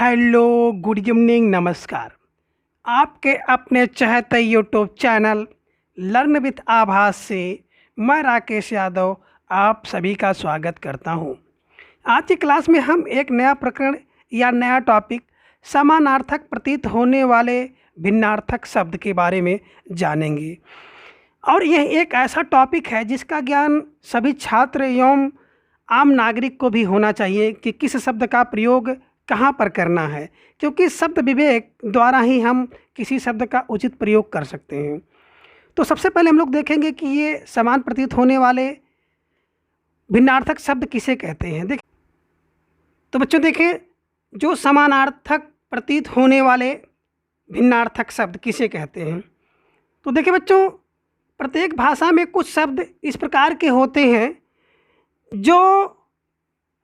Hello, good evening, नमस्कार। आपके अपने चहते यूट्यूब चैनल लर्न विथ आभास से मैं राकेश यादव आप सभी का स्वागत करता हूं। आज की क्लास में हम एक नया प्रकरण या नया टॉपिक समानार्थक प्रतीत होने वाले भिन्नार्थक शब्द के बारे में जानेंगे। और यह एक ऐसा टॉपिक है जिसका ज्ञान सभी छात्र एवं आम नागरिक को भी होना चाहिए कि किस शब्द का प्रयोग कहाँ पर करना है, क्योंकि शब्द विवेक द्वारा ही हम किसी शब्द का उचित प्रयोग कर सकते हैं। तो सबसे पहले हम लोग देखेंगे कि ये समान प्रतीत होने वाले भिन्नार्थक शब्द किसे कहते हैं। देखें तो बच्चों, देखें जो समानार्थक प्रतीत होने वाले भिन्नार्थक शब्द किसे कहते हैं। तो देखिए बच्चों, प्रत्येक भाषा में कुछ शब्द इस प्रकार के होते हैं जो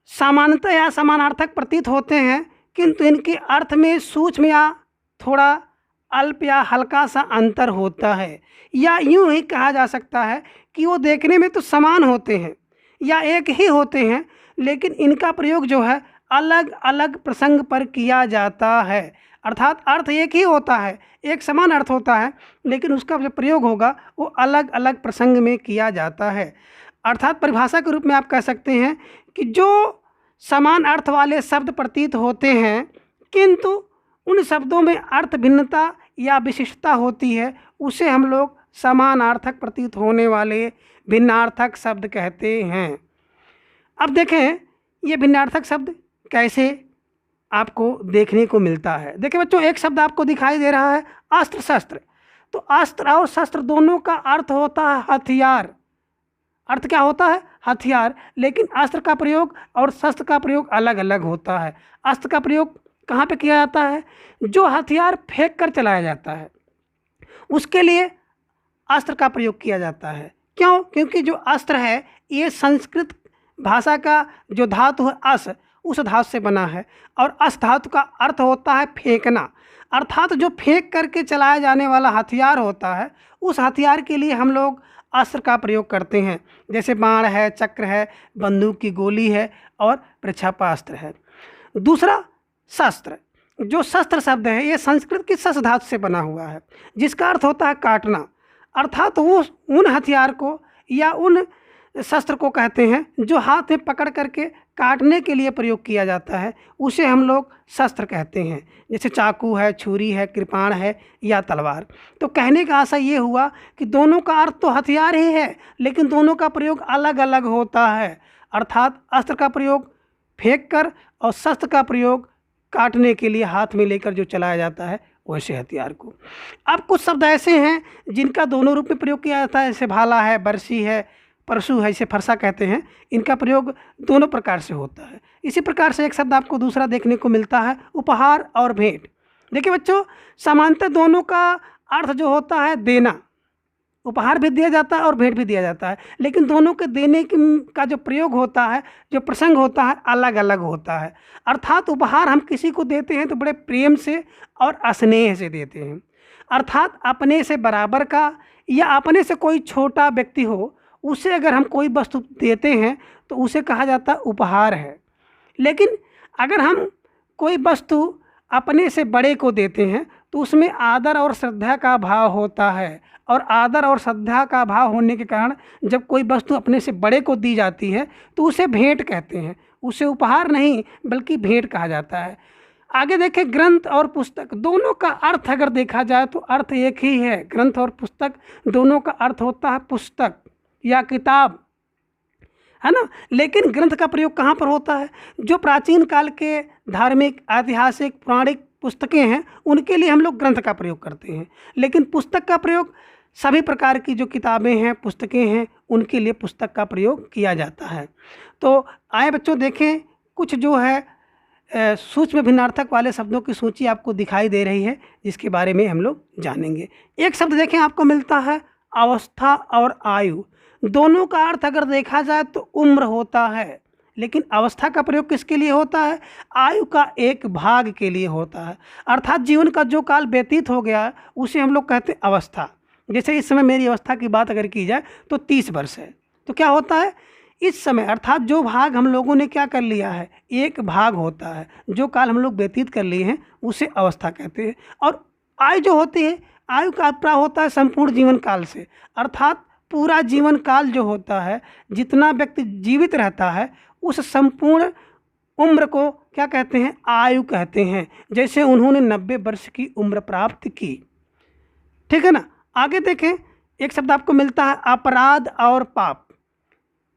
समानता या समानार्थक प्रतीत होते हैं, किंतु इनके अर्थ में सूक्ष्म या थोड़ा अल्प या हल्का सा अंतर होता है, या यूं ही कहा जा सकता है कि वो देखने में तो समान होते हैं या एक ही होते हैं, लेकिन इनका प्रयोग जो है अलग अलग प्रसंग पर किया जाता है। अर्थात अर्थ एक ही होता है, एक समान अर्थ होता है, लेकिन उसका जो प्रयोग होगा वो अलग अलग प्रसंग में किया जाता है। अर्थात परिभाषा के रूप में आप कह सकते हैं कि जो समान अर्थ वाले शब्द प्रतीत होते हैं, किंतु उन शब्दों में अर्थ भिन्नता या विशिष्टता होती है, उसे हम लोग समानार्थक प्रतीत होने वाले भिन्नार्थक शब्द कहते हैं। अब देखें ये भिन्नार्थक शब्द कैसे आपको देखने को मिलता है। देखिए बच्चों, एक शब्द आपको दिखाई दे रहा है अस्त्र शस्त्र। तो अस्त्र और शस्त्र दोनों का अर्थ होता है हथियार। अर्थ क्या होता है? हथियार। लेकिन अस्त्र का प्रयोग और शस्त्र का प्रयोग अलग अलग होता है। अस्त्र का प्रयोग कहाँ पे किया जाता है? जो हथियार फेंक कर चलाया जाता है उसके लिए अस्त्र का प्रयोग किया जाता है। क्यों? क्योंकि जो अस्त्र है ये संस्कृत भाषा का जो धातु है अस, उस धातु से बना है, और अस धातु का अर्थ होता है फेंकना। अर्थात जो फेंक करके चलाया जाने वाला हथियार होता है, उस हथियार के लिए हम लोग अस्त्र का प्रयोग करते हैं। जैसे बाण है, चक्र है, बंदूक की गोली है और प्रक्षेपास्त्र है। दूसरा शस्त्र। जो शस्त्र शब्द है ये संस्कृत की शस्त्र धातु से बना हुआ है, जिसका अर्थ होता है काटना। अर्थात वो उन हथियार को या उन शस्त्र को कहते हैं जो हाथ में पकड़ करके काटने के लिए प्रयोग किया जाता है, उसे हम लोग शस्त्र कहते हैं। जैसे चाकू है, छुरी है, कृपाण है या तलवार। तो कहने का आशा ये हुआ कि दोनों का अर्थ तो हथियार ही है, लेकिन दोनों का प्रयोग अलग अलग होता है। अर्थात अस्त्र का प्रयोग फेंक कर और शस्त्र का प्रयोग काटने के लिए हाथ में लेकर जो चलाया जाता है वैसे हथियार को। अब कुछ शब्द ऐसे हैं जिनका दोनों रूप में प्रयोग किया जाता है, जैसे भाला है, बरसी है, परशु है, इसे फरसा कहते हैं। इनका प्रयोग दोनों प्रकार से होता है। इसी प्रकार से एक शब्द आपको दूसरा देखने को मिलता है उपहार और भेंट। देखिए बच्चों, समानतः दोनों का अर्थ जो होता है देना। उपहार भी दिया जाता है और भेंट भी दिया जाता है, लेकिन दोनों के देने का जो प्रयोग होता है, जो प्रसंग होता है, अलग अलग होता है। अर्थात उपहार हम किसी को देते हैं तो बड़े प्रेम से और स्नेह से देते हैं। अर्थात अपने से बराबर का या अपने से कोई छोटा व्यक्ति हो, उसे अगर हम कोई वस्तु देते हैं तो उसे कहा जाता है उपहार है। लेकिन अगर हम कोई वस्तु अपने से बड़े को देते हैं तो उसमें आदर और श्रद्धा का भाव होता है, और आदर और श्रद्धा का भाव होने के कारण जब कोई वस्तु अपने से बड़े को दी जाती है तो उसे भेंट कहते हैं। उसे उपहार नहीं बल्कि भेंट कहा जाता है। आगे देखें, ग्रंथ और पुस्तक। दोनों का अर्थ अगर देखा जाए तो अर्थ एक ही है। ग्रंथ और पुस्तक दोनों का अर्थ होता है पुस्तक या किताब, है ना। लेकिन ग्रंथ का प्रयोग कहाँ पर होता है? जो प्राचीन काल के धार्मिक, ऐतिहासिक, पौराणिक पुस्तकें हैं उनके लिए हम लोग ग्रंथ का प्रयोग करते हैं। लेकिन पुस्तक का प्रयोग सभी प्रकार की जो किताबें हैं, पुस्तकें हैं, उनके लिए पुस्तक का प्रयोग किया जाता है। तो आए बच्चों, देखें कुछ जो है सूक्ष्म भिन्नार्थक वाले शब्दों की सूची आपको दिखाई दे रही है, जिसके बारे में हम लोग जानेंगे। एक शब्द देखें आपको मिलता है अवस्था और आयु। दोनों का अर्थ अगर देखा जाए तो उम्र होता है, लेकिन अवस्था का प्रयोग किसके लिए होता है? आयु का एक भाग के लिए होता है। अर्थात जीवन का जो काल व्यतीत हो गया उसे हम लोग कहते हैं अवस्था। जैसे इस समय मेरी अवस्था की बात अगर की जाए तो 30 वर्ष है, तो क्या होता है? इस समय अर्थात जो भाग हम लोगों ने क्या कर लिया है, एक भाग होता है, जो काल हम लोग व्यतीत कर लिए हैं उसे अवस्था कहते हैं। और आयु जो होती है, आयु का अभिप्राय होता है संपूर्ण जीवन काल से, अर्थात पूरा जीवन काल जो होता है, जितना व्यक्ति जीवित रहता है उस संपूर्ण उम्र को क्या कहते हैं, आयु कहते हैं। जैसे उन्होंने 90 वर्ष की उम्र प्राप्त की, ठीक है ना। आगे देखें, एक शब्द आपको मिलता है अपराध और पाप।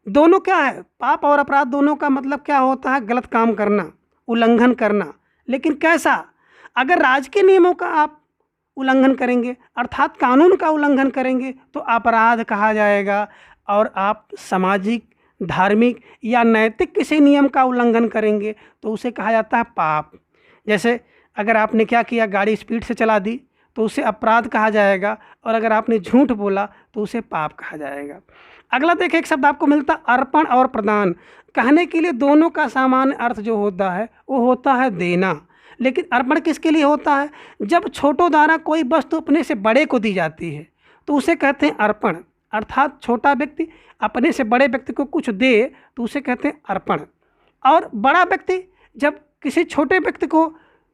दोनों क्या है, पाप और अपराध दोनों का मतलब क्या होता है, गलत काम करना, उल्लंघन करना। लेकिन कैसा, अगर राजकीय नियमों का आप उल्लंघन करेंगे अर्थात कानून का उल्लंघन करेंगे तो अपराध कहा जाएगा। और आप सामाजिक, धार्मिक या नैतिक किसी नियम का उल्लंघन करेंगे तो उसे कहा जाता है पाप। जैसे अगर आपने क्या किया, गाड़ी स्पीड से चला दी तो उसे अपराध कहा जाएगा, और अगर आपने झूठ बोला तो उसे पाप कहा जाएगा। अगला देखिए, एक शब्द आपको मिलता अर्पण और प्रदान। कहने के लिए दोनों का सामान्य अर्थ जो होता है वो होता है देना, लेकिन अर्पण किसके लिए होता है, जब छोटों द्वारा कोई वस्तु अपने से बड़े को दी जाती है तो उसे कहते हैं अर्पण। अर्थात छोटा व्यक्ति अपने से बड़े व्यक्ति को कुछ दे तो उसे कहते हैं अर्पण। और बड़ा व्यक्ति जब किसी छोटे व्यक्ति को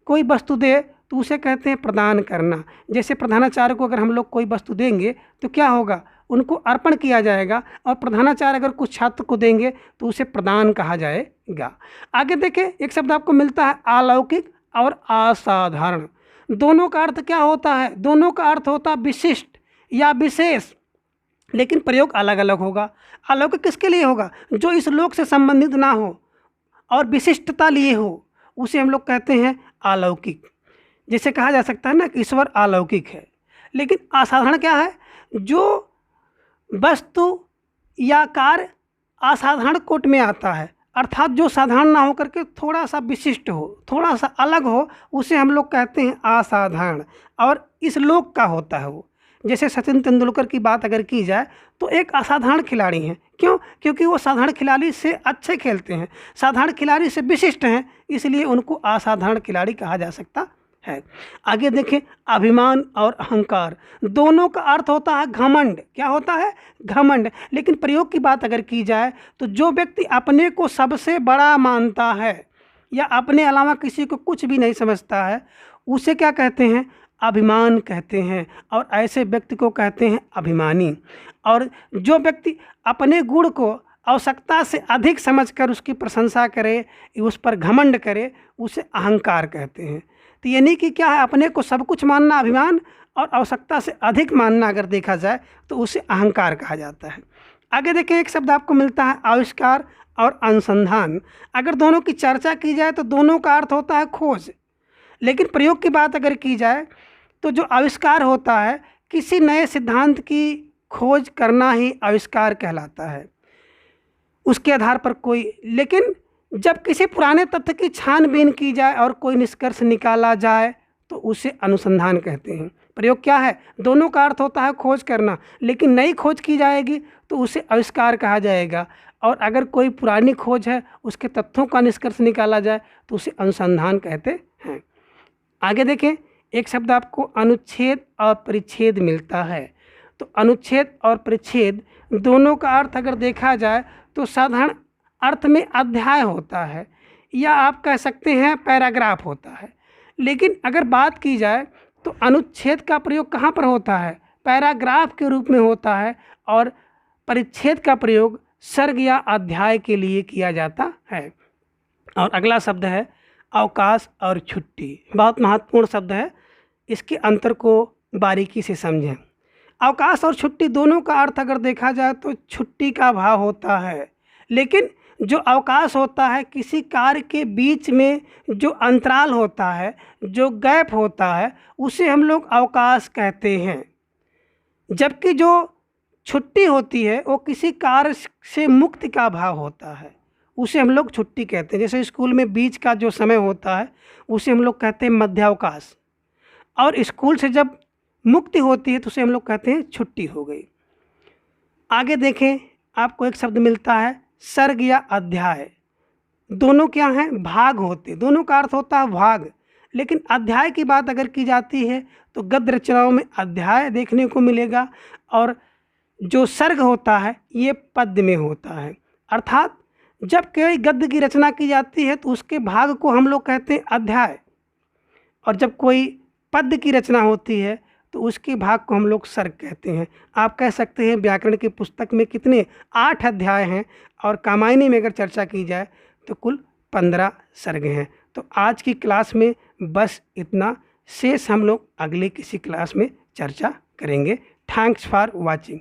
कोई वस्तु दे तो उसे कहते हैं प्रदान करना। जैसे प्रधानाचार्य को अगर हम लोग कोई वस्तु देंगे तो क्या होगा, उनको अर्पण किया जाएगा, और प्रधानाचार्य अगर कुछ छात्र को देंगे तो उसे प्रदान कहा जाएगा। आगे देखें, एक शब्द आपको मिलता है अलौकिक और असाधारण। दोनों का अर्थ क्या होता है, दोनों का अर्थ होता है विशिष्ट या विशेष, लेकिन प्रयोग अलग अलग होगा। अलौकिक किसके लिए होगा, जो इस लोक से संबंधित ना हो और विशिष्टता लिए हो, उसे हम लोग कहते हैं अलौकिक। जैसे कहा जा सकता है ना कि ईश्वर अलौकिक है। लेकिन असाधारण क्या है, जो वस्तु या कार्य असाधारण कोट में आता है, अर्थात जो साधारण ना होकर के थोड़ा सा विशिष्ट हो, थोड़ा सा अलग हो, उसे हम लोग कहते हैं असाधारण, और इस लोक का होता है वो। जैसे सचिन तेंदुलकर की बात अगर की जाए तो एक असाधारण खिलाड़ी हैं, क्यों, क्योंकि वो साधारण खिलाड़ी से अच्छे खेलते हैं, साधारण खिलाड़ी से विशिष्ट हैं, इसलिए उनको असाधारण खिलाड़ी कहा जा सकता है। आगे देखें, अभिमान और अहंकार। दोनों का अर्थ होता है घमंड। क्या होता है, घमंड। लेकिन प्रयोग की बात अगर की जाए तो जो व्यक्ति अपने को सबसे बड़ा मानता है या अपने अलावा किसी को कुछ भी नहीं समझता है उसे क्या कहते हैं, अभिमान कहते हैं, और ऐसे व्यक्ति को कहते हैं अभिमानी। और जो व्यक्ति अपने गुण को आवश्यकता से अधिक समझकर उसकी प्रशंसा करे, उस पर घमंड करे, उसे अहंकार कहते हैं। तो यानी कि क्या है, अपने को सब कुछ मानना अभिमान, और आवश्यकता से अधिक मानना अगर देखा जाए तो उसे अहंकार कहा जाता है। आगे देखें, एक शब्द आपको मिलता है आविष्कार और अनुसंधान। अगर दोनों की चर्चा की जाए तो दोनों का अर्थ होता है खोज, लेकिन प्रयोग की बात अगर की जाए तो जो आविष्कार होता है, किसी नए सिद्धांत की खोज करना ही आविष्कार कहलाता है, उसके आधार पर कोई। लेकिन जब किसी पुराने तथ्य की छानबीन की जाए और कोई निष्कर्ष निकाला जाए तो उसे अनुसंधान कहते हैं। प्रयोग क्या है, दोनों का अर्थ होता है खोज करना, लेकिन नई खोज की जाएगी तो उसे आविष्कार कहा जाएगा, और अगर कोई पुरानी खोज है उसके तथ्यों का निष्कर्ष निकाला जाए तो उसे अनुसंधान कहते हैं। आगे देखें, एक शब्द आपको अनुच्छेद और परिच्छेद मिलता है। तो अनुच्छेद और परिच्छेद दोनों का अर्थ अगर देखा जाए तो साधारण अर्थ में अध्याय होता है, या आप कह सकते हैं पैराग्राफ होता है। लेकिन अगर बात की जाए तो अनुच्छेद का प्रयोग कहाँ पर होता है, पैराग्राफ के रूप में होता है, और परिच्छेद का प्रयोग सर्ग या अध्याय के लिए किया जाता है। और अगला शब्द है अवकाश और छुट्टी। बहुत महत्वपूर्ण शब्द है, इसके अंतर को बारीकी से समझें। अवकाश और छुट्टी दोनों का अर्थ अगर देखा जाए तो छुट्टी का भाव होता है, लेकिन जो अवकाश होता है, किसी कार्य के बीच में जो अंतराल होता है, जो गैप होता है, उसे हम लोग अवकाश कहते हैं। जबकि जो छुट्टी होती है वो किसी कार्य से मुक्ति का भाव होता है, उसे हम लोग छुट्टी कहते हैं। जैसे स्कूल में बीच का जो समय होता है उसे हम लोग कहते हैं मध्यावकाश, और स्कूल से जब मुक्ति होती है तो उसे हम लोग कहते हैं छुट्टी हो गई। आगे देखें, आपको एक शब्द मिलता है सर्ग या अध्याय। दोनों क्या हैं, भाग होते, दोनों का अर्थ होता है भाग। लेकिन अध्याय की बात अगर की जाती है तो गद्य रचनाओं में अध्याय देखने को मिलेगा, और जो सर्ग होता है ये पद्य में होता है। अर्थात जब कोई गद्य की रचना की जाती है तो उसके भाग को हम लोग कहते हैं अध्याय, और जब कोई पद्य की रचना होती है तो उसके भाग को हम लोग सर्ग कहते हैं। आप कह सकते हैं व्याकरण की पुस्तक में कितने 8 अध्याय हैं, और कामायनी में अगर चर्चा की जाए तो कुल 15 सर्ग हैं। तो आज की क्लास में बस इतना, शेष हम लोग अगले किसी क्लास में चर्चा करेंगे। Thanks for watching.